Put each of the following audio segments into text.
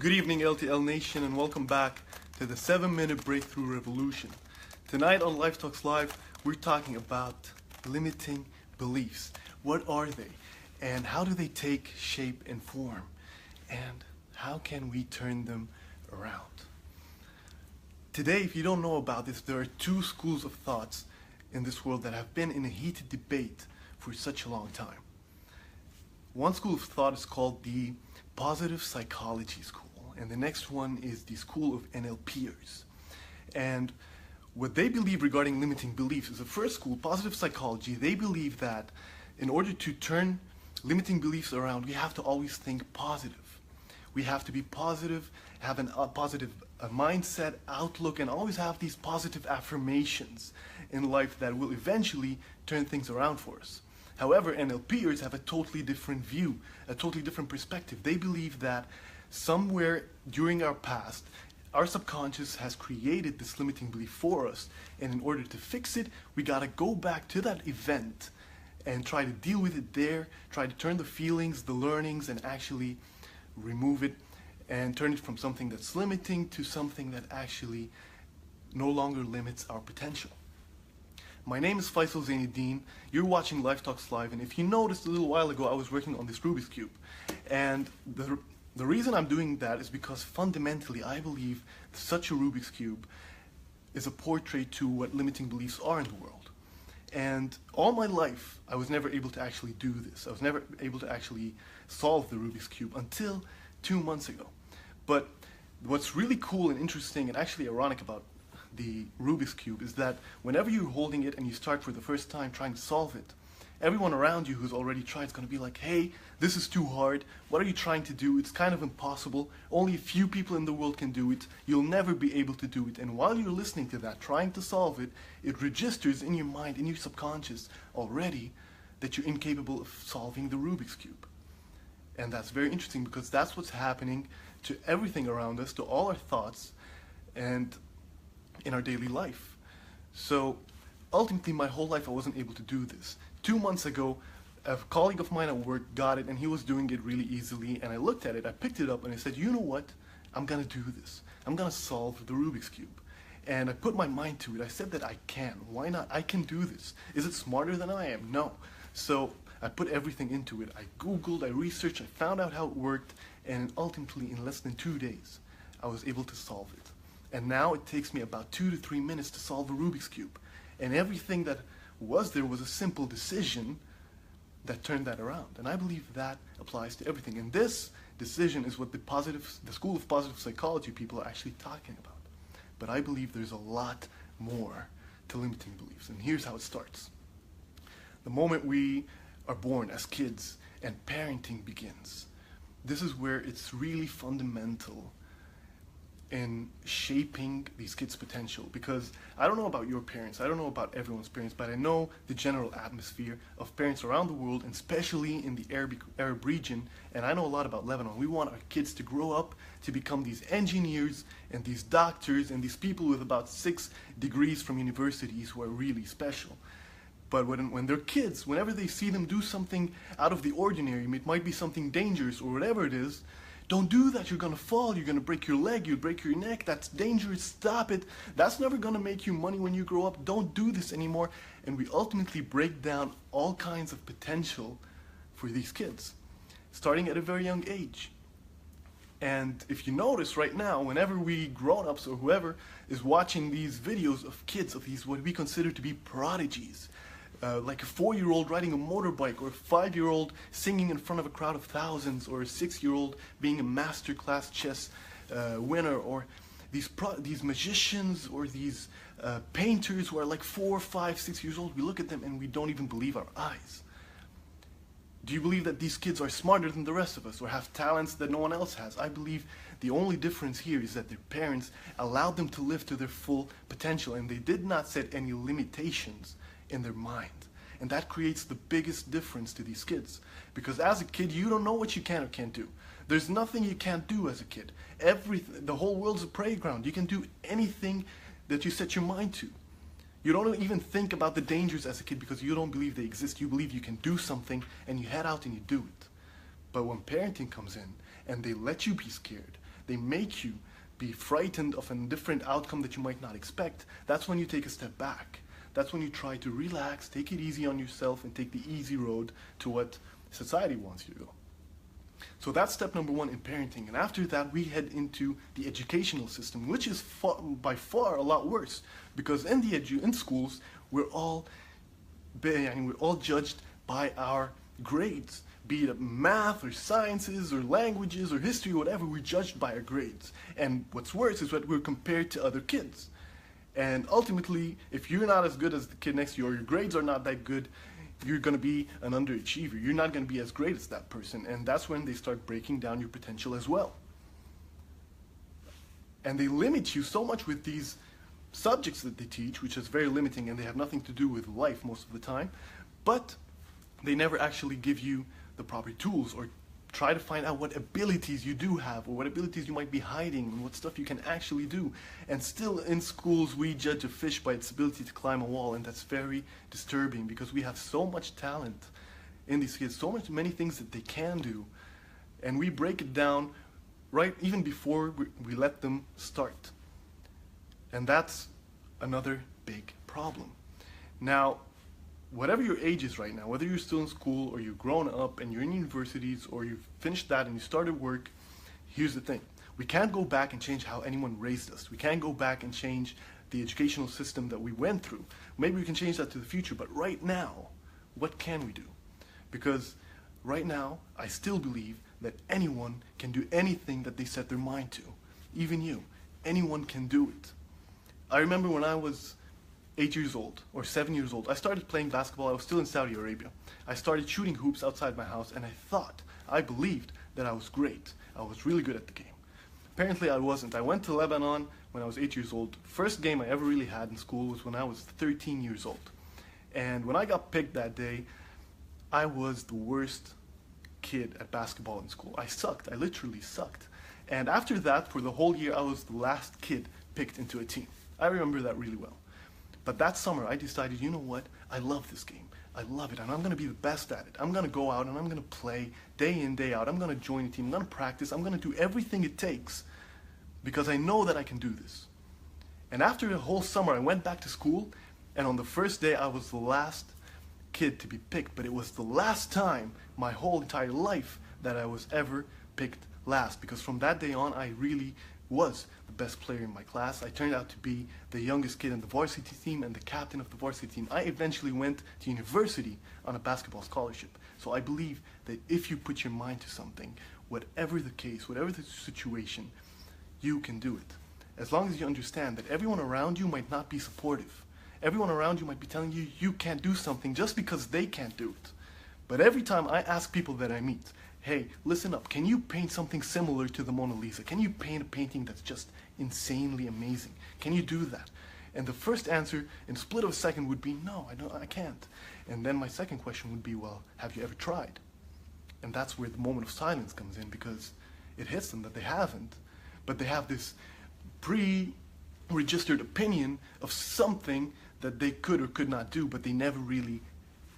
Good evening, LTL Nation, and welcome back to the 7-Minute Breakthrough Revolution. Tonight on Life Talks Live, we're talking about limiting beliefs. What are they? And how do they take shape and form? And how can we turn them around? Today, if you don't know about this, there are two schools of thoughts in this world that have been in a heated debate for such a long time. One school of thought is called the positive psychology school, and the next one is the school of NLPers. And what they believe regarding limiting beliefs is the first school, positive psychology. They believe that in order to turn limiting beliefs around, we have to always think positive. We have to be positive, have a positive mindset, outlook, and always have these positive affirmations in life that will eventually turn things around for us. However, NLPers have a totally different view, a totally different perspective. They believe that somewhere during our past, our subconscious has created this limiting belief for us, and in order to fix it, we gotta go back to that event and try to deal with it there, try to turn the feelings, the learnings, and actually remove it and turn it from something that's limiting to something that actually no longer limits our potential. My name is Faisal Zeineddine. You're watching Life Talks Live, and if you noticed a little while ago, I was working on this Rubik's Cube. And the reason I'm doing that is because fundamentally I believe such a Rubik's Cube is a portrait to what limiting beliefs are in the world. And all my life, I was never able to actually do this. I was never able to actually solve the Rubik's Cube until 2 months ago. But what's really cool and interesting and actually ironic about the Rubik's Cube is that whenever you're holding it and you start for the first time trying to solve it, everyone around you who's already tried is going to be like, hey, this is too hard. What are you trying to do? It's kind of impossible. Only a few people in the world can do it. You'll never be able to do it. And while you're listening to that, trying to solve it, it registers in your mind, in your subconscious already that you're incapable of solving the Rubik's Cube. And that's very interesting because that's what's happening to everything around us, to all our thoughts, and in our daily life. So ultimately, my whole life I wasn't able to do this. 2 months ago, a colleague of mine at work got it, and he was doing it really easily, and I looked at it, I picked it up, and I said, you know what? I'm gonna do this. I'm gonna solve the Rubik's Cube. And I put my mind to it. I said that I can. Why not? I can do this. Is it smarter than I am? No. So I put everything into it. I Googled, I researched, I found out how it worked, and ultimately in less than 2 days, I was able to solve it. And now it takes me about 2 to 3 minutes to solve a Rubik's Cube. And everything that was there was a simple decision that turned that around. And I believe that applies to everything. And this decision is what the school of positive psychology people are actually talking about. But I believe there's a lot more to limiting beliefs. And here's how it starts. The moment we are born as kids and parenting begins, this is where it's really fundamental in shaping these kids' potential. Because I don't know about your parents, I don't know about everyone's parents, but I know the general atmosphere of parents around the world, and especially in the Arab region, and I know a lot about Lebanon. We want our kids to grow up to become these engineers and these doctors and these people with about 6 degrees from universities who are really special. But when they're kids, whenever they see them do something out of the ordinary, it might be something dangerous or whatever it is, don't do that, you're gonna fall, you're gonna break your leg, you'll break your neck, that's dangerous, stop it, that's never gonna make you money when you grow up, don't do this anymore. And we ultimately break down all kinds of potential for these kids, starting at a very young age. And if you notice right now, whenever we grown-ups or whoever is watching these videos of kids, of these what we consider to be prodigies, like a 4-year-old riding a motorbike, or a 5-year-old singing in front of a crowd of thousands, or a 6-year-old being a master class chess winner, or these magicians, or these painters who are like 4, 5, 6 years old, we look at them and we don't even believe our eyes. Do you believe that these kids are smarter than the rest of us, or have talents that no one else has? I believe the only difference here is that their parents allowed them to live to their full potential, and they did not set any limitations in their mind. And that creates the biggest difference to these kids. Because as a kid, you don't know what you can or can't do. There's nothing you can't do as a kid. The whole world's a playground. You can do anything that you set your mind to. You don't even think about the dangers as a kid because you don't believe they exist. You believe you can do something and you head out and you do it. But when parenting comes in and they let you be scared, they make you be frightened of a different outcome that you might not expect, that's when you take a step back. That's when you try to relax, take it easy on yourself, and take the easy road to what society wants you to go. So that's step number one in parenting. And after that, we head into the educational system, which is by far a lot worse, because in schools, we're all judged by our grades. Be it math or sciences or languages or history or whatever, we're judged by our grades. And what's worse is that we're compared to other kids. And ultimately, if you're not as good as the kid next to you, or your grades are not that good, you're going to be an underachiever. You're not going to be as great as that person. And that's when they start breaking down your potential as well. And they limit you so much with these subjects that they teach, which is very limiting, and they have nothing to do with life most of the time. But they never actually give you the proper tools, or try to find out what abilities you do have, or what abilities you might be hiding, and what stuff you can actually do. And still in schools, we judge a fish by its ability to climb a wall, and that's very disturbing, because we have so much talent in these kids, many things that they can do, and we break it down right even before we let them start. And that's another big problem. Now, whatever your age is right now, whether you're still in school or you've grown up and you're in universities or you've finished that and you started work, here's the thing. We can't go back and change how anyone raised us. We can't go back and change the educational system that we went through. Maybe we can change that to the future, but right now, what can we do? Because right now, I still believe that anyone can do anything that they set their mind to. Even you. Anyone can do it. I remember when I was 8 years old or 7 years old, I started playing basketball. I was still in Saudi Arabia. I started shooting hoops outside my house, and I believed that I was great. I was really good at the game. Apparently I wasn't. I went to Lebanon when I was 8 years old. First game I ever really had in school was when I was 13 years old. And when I got picked that day, I was the worst kid at basketball in school. I sucked. I literally sucked. And after that, for the whole year, I was the last kid picked into a team. I remember that really well. But that summer, I decided, you know what? I love this game. I love it, and I'm going to be the best at it. I'm going to go out and I'm going to play day in, day out. I'm going to join a team. I'm going to practice. I'm going to do everything it takes because I know that I can do this. And after the whole summer, I went back to school, and on the first day, I was the last kid to be picked. But it was the last time my whole entire life that I was ever picked last, because from that day on, I really was the best player in my class. I turned out to be the youngest kid in the varsity team and the captain of the varsity team. I eventually went to university on a basketball scholarship. So I believe that if you put your mind to something, whatever the case, whatever the situation, you can do it. As long as you understand that everyone around you might not be supportive. Everyone around you might be telling you you can't do something just because they can't do it. But every time I ask people that I meet, hey, listen up, can you paint something similar to the Mona Lisa? Can you paint a painting that's just insanely amazing? Can you do that? And the first answer in a split of a second would be, no, I can't. And then my second question would be, well, have you ever tried? And that's where the moment of silence comes in, because it hits them that they haven't, but they have this pre-registered opinion of something that they could or could not do, but they never really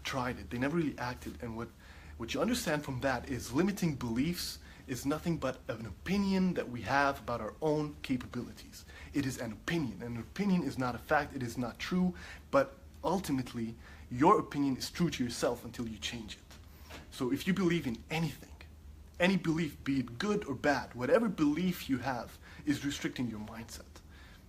tried it. They never really acted. And what you understand from that is limiting beliefs is nothing but an opinion that we have about our own capabilities. It is an opinion. An opinion is not a fact. It is not true. But ultimately, your opinion is true to yourself until you change it. So if you believe in anything, any belief, be it good or bad, whatever belief you have is restricting your mindset.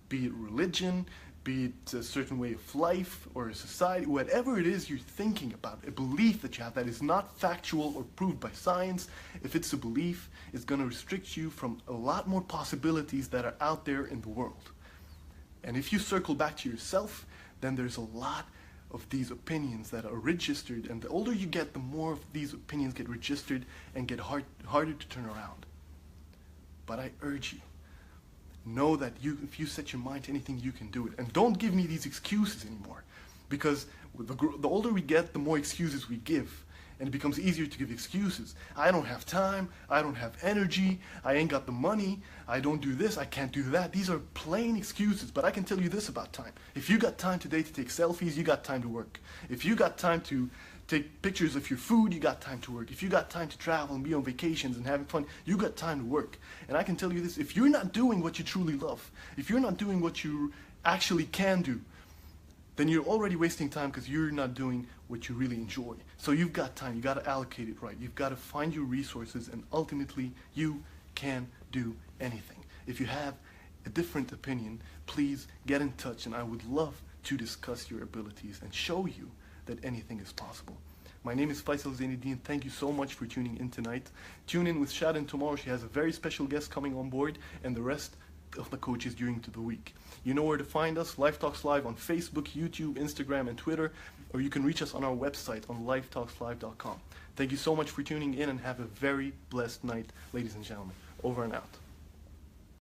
Be it religion, be it a certain way of life or a society, whatever it is you're thinking about, a belief that you have that is not factual or proved by science, if it's a belief, it's going to restrict you from a lot more possibilities that are out there in the world. And if you circle back to yourself, then there's a lot of these opinions that are registered, and the older you get, the more of these opinions get registered and get harder to turn around. But I urge you, know that if you set your mind to anything, you can do it. And don't give me these excuses anymore. Because the older we get, the more excuses we give. And it becomes easier to give excuses. I don't have time. I don't have energy. I ain't got the money. I don't do this. I can't do that. These are plain excuses. But I can tell you this about time. If you got time today to take selfies, you got time to work. If you got time to take pictures of your food, you got time to work. If you got time to travel and be on vacations and having fun, you got time to work. And I can tell you this, if you're not doing what you truly love, if you're not doing what you actually can do, then you're already wasting time because you're not doing what you really enjoy. So you've got time, you got to allocate it right. You've got to find your resources, and ultimately you can do anything. If you have a different opinion, please get in touch, and I would love to discuss your abilities and show you that anything is possible. My name is Faisal Zeineddine. Thank you so much for tuning in tonight. Tune in with Shadan tomorrow. She has a very special guest coming on board, and the rest of the coaches during the week. You know where to find us, Life Talks Live on Facebook, YouTube, Instagram, and Twitter, or you can reach us on our website on lifetalkslive.com. Thank you so much for tuning in, and have a very blessed night, ladies and gentlemen. Over and out.